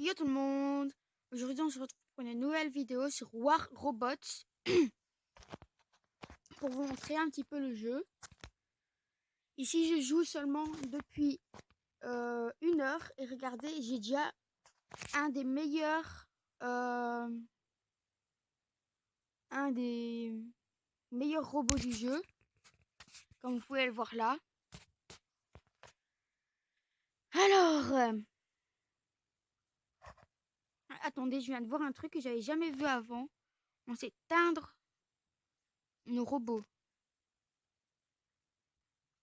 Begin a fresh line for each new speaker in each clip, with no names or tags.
Yo tout le monde, aujourd'hui on se retrouve pour une nouvelle vidéo sur War Robots pour vous montrer un petit peu le jeu. Ici je joue seulement depuis 1 heure et regardez, j'ai déjà un des meilleurs robots du jeu, comme vous pouvez le voir là. Alors, attendez, je viens de voir un truc que j'avais jamais vu avant. On sait teindre nos robots.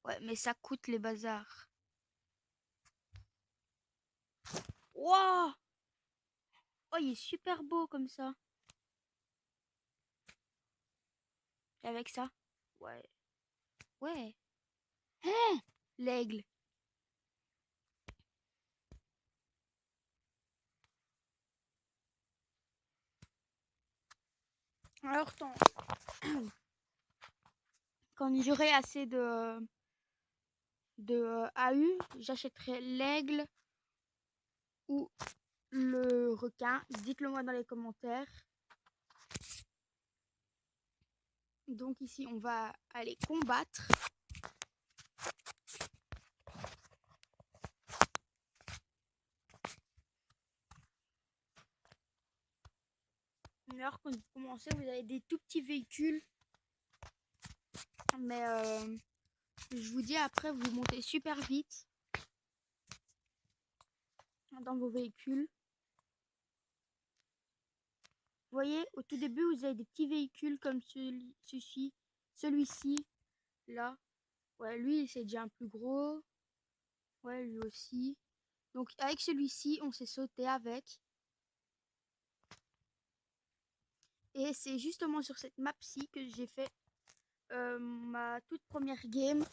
Ouais, mais ça coûte les bazars. Wow! Oh, il est super beau comme ça. Et avec ça. Ouais. Ouais. Hein, l'aigle. Alors, quand j'aurai assez de AU, j'achèterai l'aigle ou le requin. Dites-le moi dans les commentaires. Donc ici, on va aller combattre. Alors, quand vous commencez, vous avez des tout petits véhicules. Mais je vous dis, après, vous montez super vite dans vos véhicules. Vous voyez, au tout début, vous avez des petits véhicules comme celui-ci, là. Ouais, lui, c'est déjà un plus gros. Ouais, lui aussi. Donc, avec celui-ci, on s'est sauté avec. Et c'est justement sur cette map-ci que j'ai fait ma toute première game.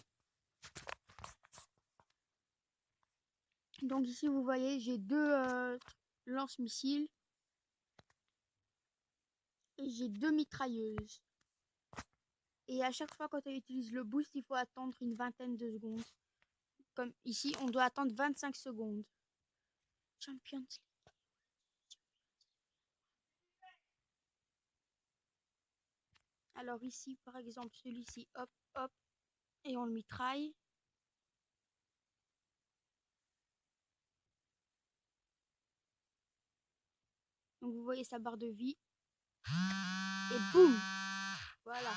Donc ici, vous voyez, j'ai deux lance-missiles. Et j'ai deux mitrailleuses. Et à chaque fois quand on utilise le boost, il faut attendre une vingtaine de secondes. Comme ici, on doit attendre 25 secondes. Champions League. Alors ici, par exemple, celui-ci, hop, hop, et on le mitraille. Donc vous voyez sa barre de vie. Et boum! Voilà.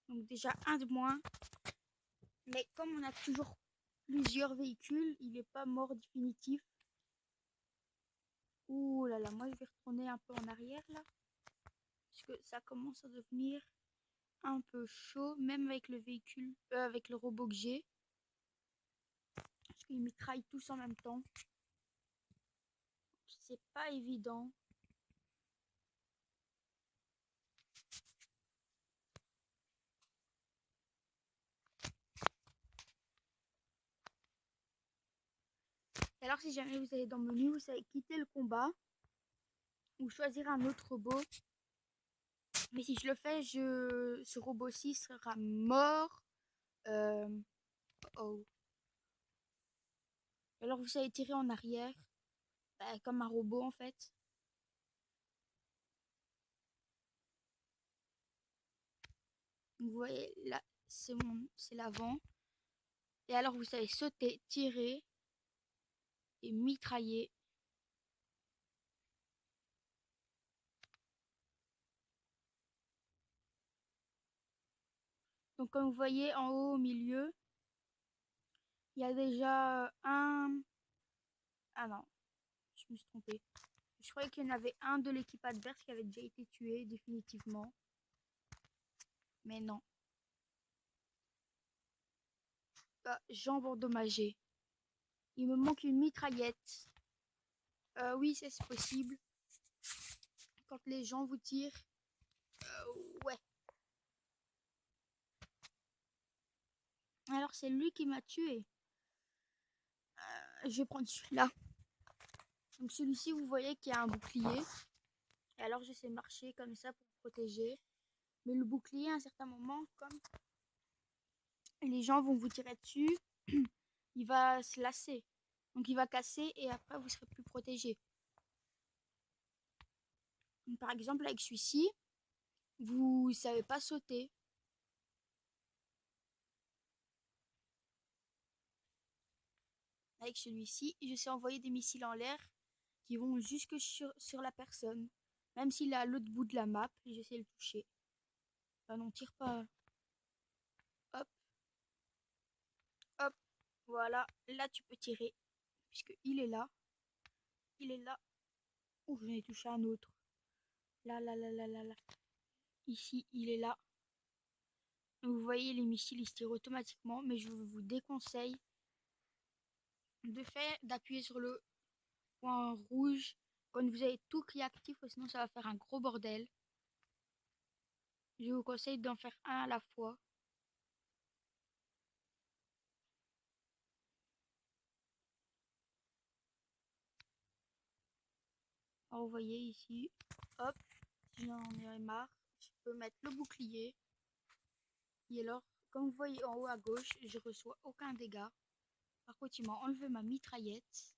Donc déjà un de moins. Mais comme on a toujours plusieurs véhicules, il n'est pas mort définitif. Ouh là là, moi je vais retourner un peu en arrière là. Parce que ça commence à devenir un peu chaud, même avec le véhicule, avec le robot que j'ai. Parce qu'ils mitraillent tous en même temps. C'est pas évident. Et alors si jamais vous allez dans le menu, vous savez quitter le combat. Ou choisir un autre robot. Mais si je le fais, ce robot-ci sera mort. Oh. Alors vous savez tirer en arrière. Comme un robot en fait. Vous voyez là, c'est l'avant. Et alors vous savez sauter, tirer et mitrailler. Donc comme vous voyez en haut au milieu, il y a déjà un... Ah non, je me suis trompée. Je croyais qu'il y en avait un de l'équipe adverse qui avait déjà été tué définitivement. Mais non. Ah, jambes endommagées. Il me manque une mitraillette. Oui, c'est possible. Quand les gens vous tirent. Ouais. Alors c'est lui qui m'a tué. Je vais prendre celui-là. Donc celui-ci, vous voyez qu'il y a un bouclier. Et alors j'essaie de marcher comme ça pour protéger. Mais le bouclier, à un certain moment, comme les gens vont vous tirer dessus, il va se lasser. Donc il va casser et après vous serez plus protégé. Donc, par exemple avec celui-ci, vous savez pas sauter. Avec celui-ci, je sais envoyer des missiles en l'air qui vont jusque sur la personne. Même s'il est à l'autre bout de la map, j'essaie de le toucher. Enfin, non, tire pas. Hop, hop, voilà. Là, tu peux tirer. Puisque il est là. Il est là. Oh, j'en ai touché un autre. Là, là, là, là, là, là. Ici, il est là. Vous voyez, les missiles, ils se tirent automatiquement. Mais je vous déconseille d'appuyer sur le point rouge quand vous avez tout qui est actif. Sinon, ça va faire un gros bordel. Je vous conseille d'en faire un à la fois. Alors, vous voyez ici, hop, si j'en ai marre, je peux mettre le bouclier. Et alors, comme vous voyez en haut à gauche, je reçois aucun dégât. Par contre, il m'a enlevé ma mitraillette.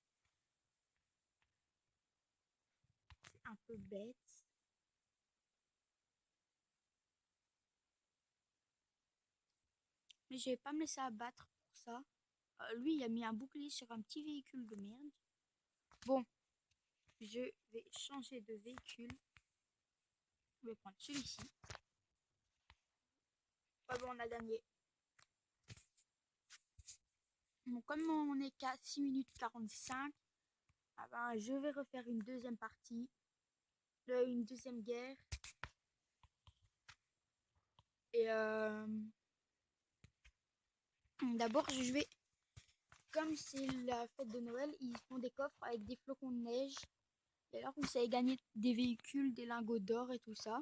C'est un peu bête. Mais je vais pas me laisser abattre pour ça. Lui, il a mis un bouclier sur un petit véhicule de merde. Bon, je vais changer de véhicule. Je vais prendre celui-ci. Ah bon, on a gagné. Bon, comme on est qu'à 6 minutes 45, ah ben, je vais refaire une deuxième partie. Une deuxième guerre. Et d'abord, je vais, comme c'est la fête de Noël, ils font des coffres avec des flocons de neige. Et alors, vous savez gagner des véhicules, des lingots d'or et tout ça.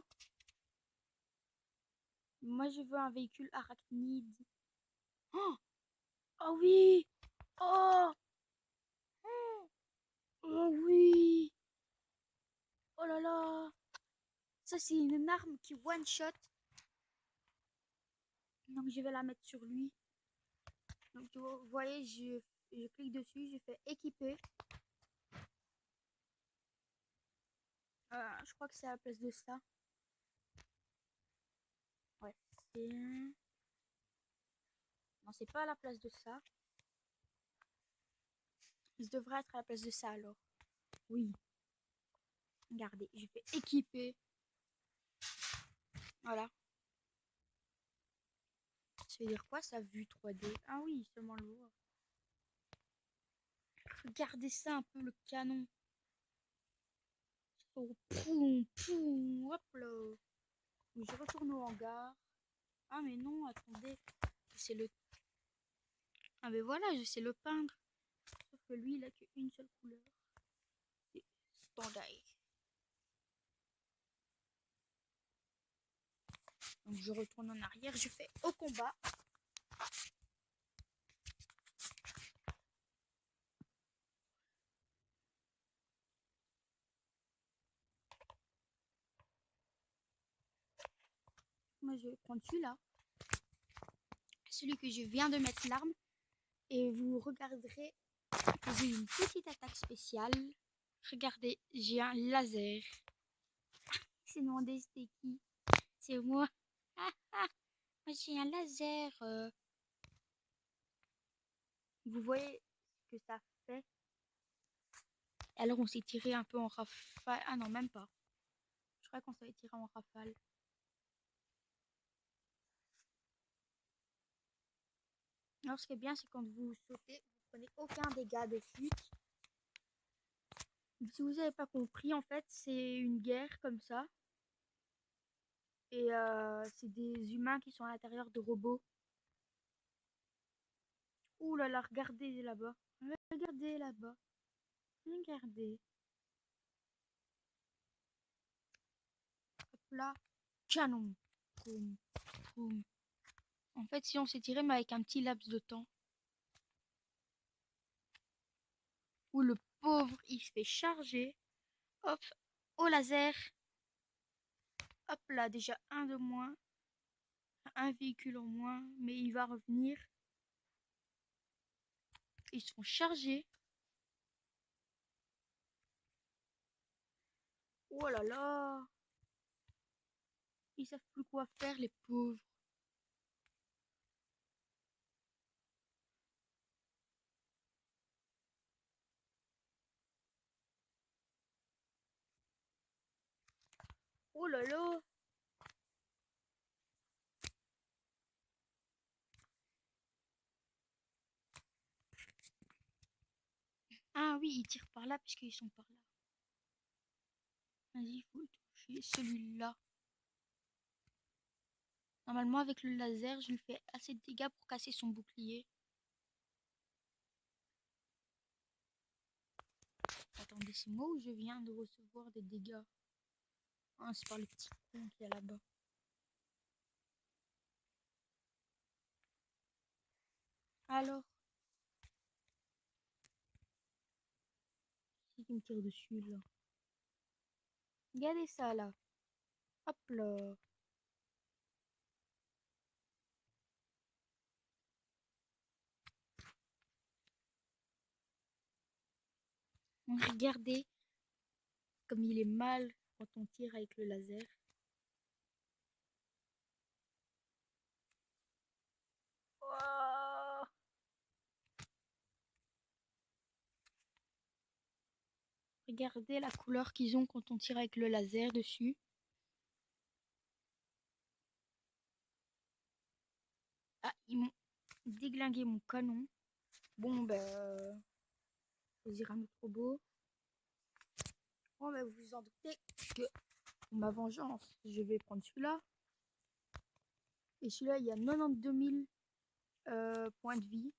Moi, je veux un véhicule arachnide. Oh, oh oui! Oh! Oh oui! Oh là là! Ça, c'est une arme qui one-shot. Donc, je vais la mettre sur lui. Donc, vous voyez, je clique dessus, je fais équiper. Je crois que c'est à la place de ça. Ouais, c'est... Non, c'est pas à la place de ça. Ça devrait être à la place de ça, alors. Oui. Regardez, je vais équiper. Voilà. Ça veut dire quoi, ça, vue 3D? Ah oui, seulement le voir. Regardez ça un peu, le canon. Oh, poum, poum, hop là. Je retourne au hangar. Ah mais non, attendez. Je sais le... Ah mais voilà, je sais le peindre. Sauf que lui, il a qu'une seule couleur. C'est standard. Donc je retourne en arrière, je fais au combat. Moi, je vais prendre celui-là. Celui que je viens de mettre l'arme. Et vous regarderez que j'ai une petite attaque spéciale. Regardez, j'ai un laser. C'est demandé c'était qui? C'est moi. Ah, ah, moi j'ai un laser. Vous voyez ce que ça fait? Alors on s'est tiré un peu en rafale. Ah non, même pas. Je crois qu'on s'avait tiré en rafale. Alors ce qui est bien, c'est quand vous sautez, vous prenez aucun dégât de chute. Si vous n'avez pas compris, en fait, c'est une guerre comme ça. Et c'est des humains qui sont à l'intérieur de robots. Ouh là là, regardez là-bas. Regardez là-bas. Regardez. Hop là. Canon. Boum, boum. En fait, si on s'est tiré, mais avec un petit laps de temps. Où le pauvre, il se fait charger. Hop, au laser. Hop là, déjà un de moins. Un véhicule en moins. Mais il va revenir. Ils se font charger. Oh là là. Ils savent plus quoi faire, les pauvres. Oh là là. Ah oui, ils tirent par là puisqu'ils sont par là. Vas-y, il faut toucher celui-là. Normalement, avec le laser, je lui fais assez de dégâts pour casser son bouclier. Attendez, c'est moi ou je viens de recevoir des dégâts? Ah, c'est par le petit con qui est là-bas. Alors, c'est qui me tire dessus là? Regardez ça là. Hop là. Regardez comme il est mal quand on tire avec le laser. Oh, regardez la couleur qu'ils ont quand on tire avec le laser dessus. Ah, ils m'ont déglingué mon canon. Bon, ben, choisir un autre robot. Bon, ben, vous vous en doutez que pour ma vengeance, je vais prendre celui-là. Et celui-là, il y a 92 000 points de vie.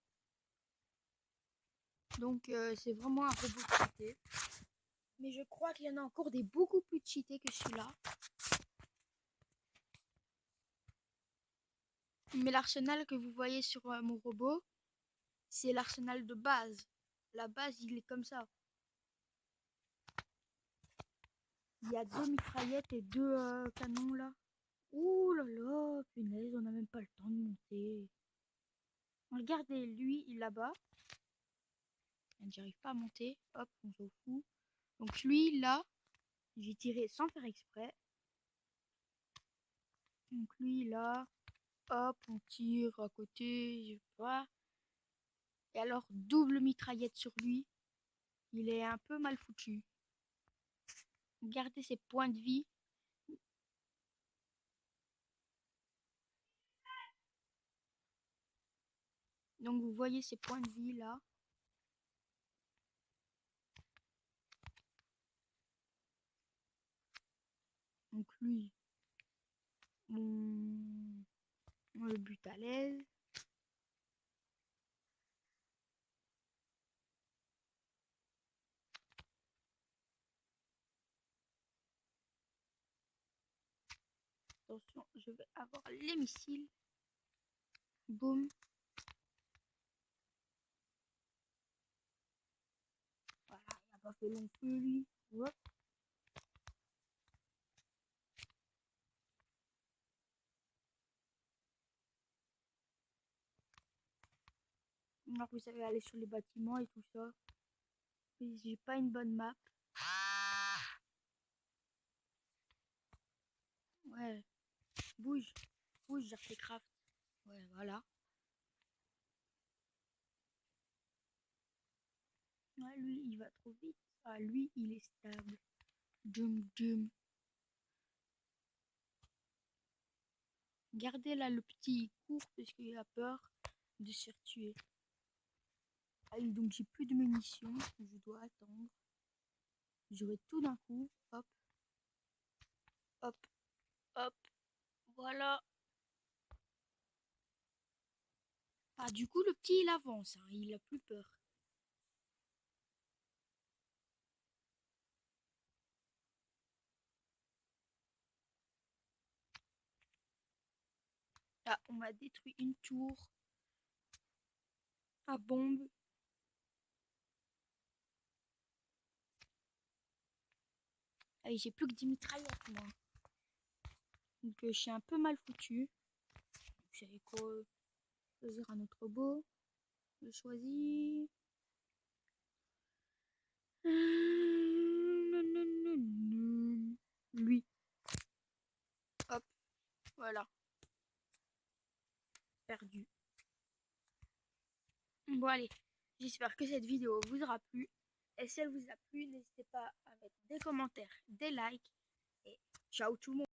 Donc, c'est vraiment un robot cheaté. Mais je crois qu'il y en a encore des beaucoup plus cheatés que celui-là. Mais l'arsenal que vous voyez sur mon robot, c'est l'arsenal de base. La base, il est comme ça. Il y a 2 mitraillettes et 2 canons là. Ouh là là, punaise, on n'a même pas le temps de monter. Regardez, lui, il est là-bas. J'arrive pas à monter. Hop, on s'en fout. Donc lui, là, j'ai tiré sans faire exprès. Donc lui, là, hop, on tire à côté, je sais pas. Et alors, double mitraillette sur lui. Il est un peu mal foutu. Regardez ses points de vie. Donc vous voyez ses points de vie là. Donc lui, on le bute à l'aise. Attention, je vais avoir les missiles. Boum. Voilà, il n'a pas fait long feu lui. Hop. Alors vous savez aller sur les bâtiments et tout ça. J'ai pas une bonne map. Ouais. Bouge. Bouge, j'ai refait craft. Ouais, voilà. Ouais, lui, il va trop vite. Ah, lui, il est stable. Dum dum. Regardez là, le petit il court parce qu'il a peur de se faire tuer. Ah, donc j'ai plus de munitions. Je dois attendre. J'aurai tout d'un coup. Hop, hop, hop. Voilà. Ah, du coup, le petit, il avance. Hein, il a plus peur. Ah, on m'a détruit une tour à bombe. Ah, j'ai plus que 10 mitraillettes, moi. Donc, je suis un peu mal foutu. Vous savez quoi? Choisir un autre robot. Je choisis. perdu. Bon allez, j'espère que cette vidéo vous aura plu. Et si elle vous a plu, n'hésitez pas à mettre des commentaires, des likes. Et ciao tout le monde.